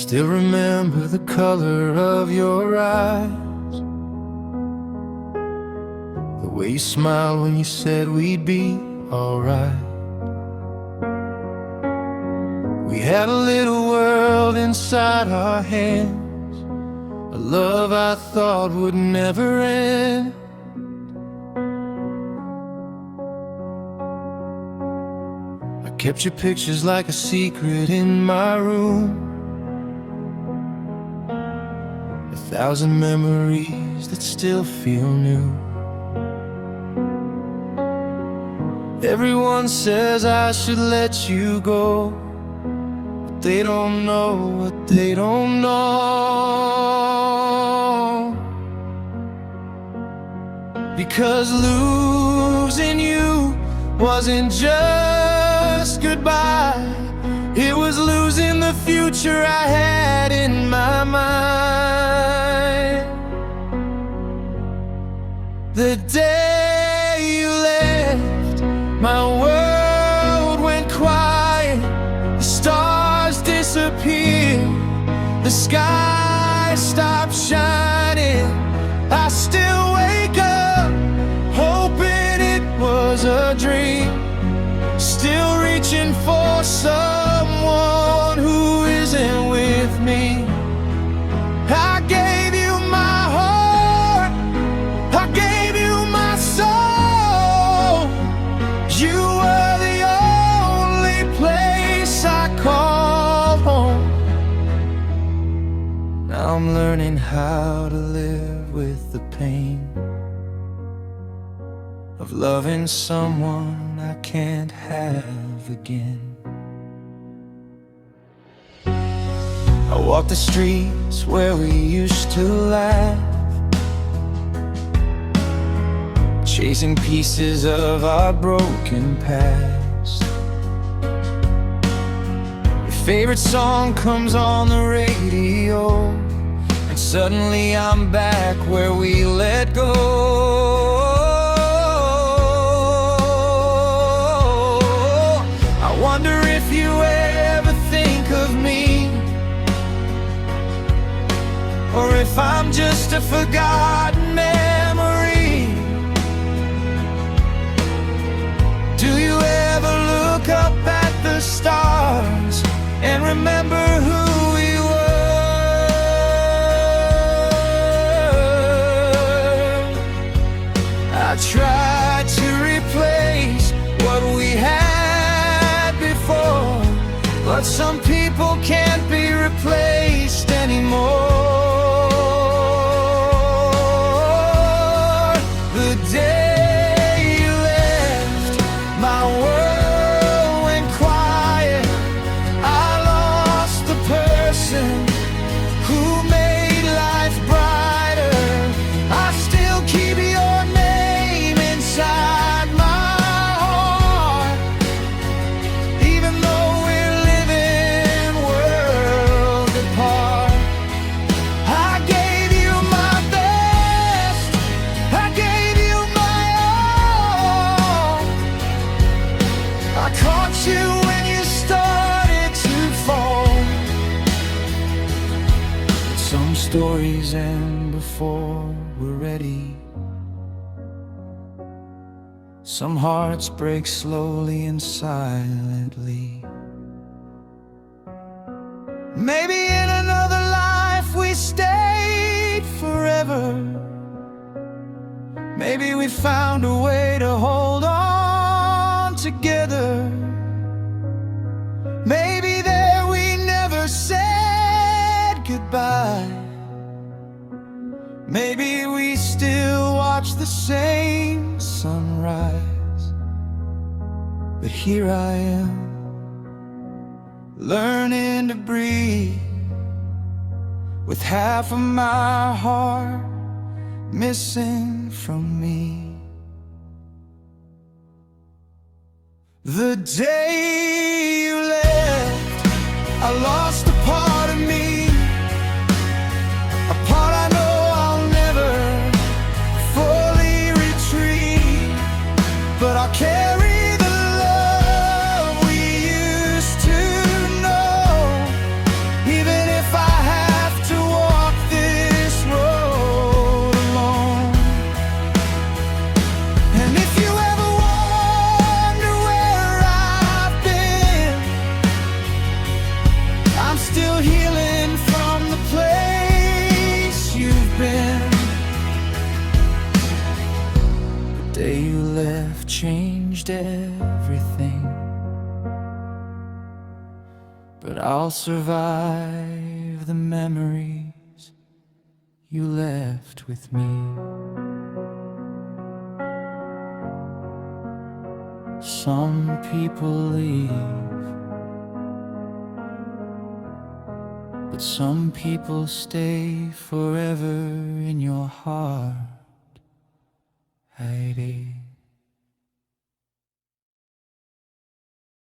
still remember the color of your eyes, the way you smiled when you said we'd be alright. We had a little world inside our hands, a love I thought would never end. I kept your pictures like a secret in my room, 1,000 memories that still feel new. Everyone says I should let you go, but they don't know what they don't know. Because losing you wasn't just goodbye, it was losing the future I had in my mind. The day you left, my world went quiet. The stars disappeared, the sky stopped shining. I still wake up hoping it was a dream, still reaching for someone who isn't with me. I gave you my heart, I gave you my soul. You were the only place I called home. Now I'm learning how to live with the pain of loving someone I can't have again. I walk the streets where we used to laugh, chasing pieces of our broken past. Your favorite song comes on the radio, and suddenly I'm back where we let go. I wonder if you ever think of me, or if I'm just a forgotten memory. Do you ever look up at the stars and remember who we were? I tried to replace what we had before, but some people can't be replaced anymore. Stories end before we're ready. Some hearts break slowly and silently. Maybe in another life we stayed forever. Maybe we found a way to hold on together. Maybe there we never said goodbye. Maybe we still watch the same sunrise. But here I am, learning to breathe, with half of my heart missing from me. The day you left, I lost a part of me, a part I know but I'll carry the love we used to know, even if I changed everything. But I'll survive the memories you left with me. Some people leave, but some people stay forever in your heart, Heidi.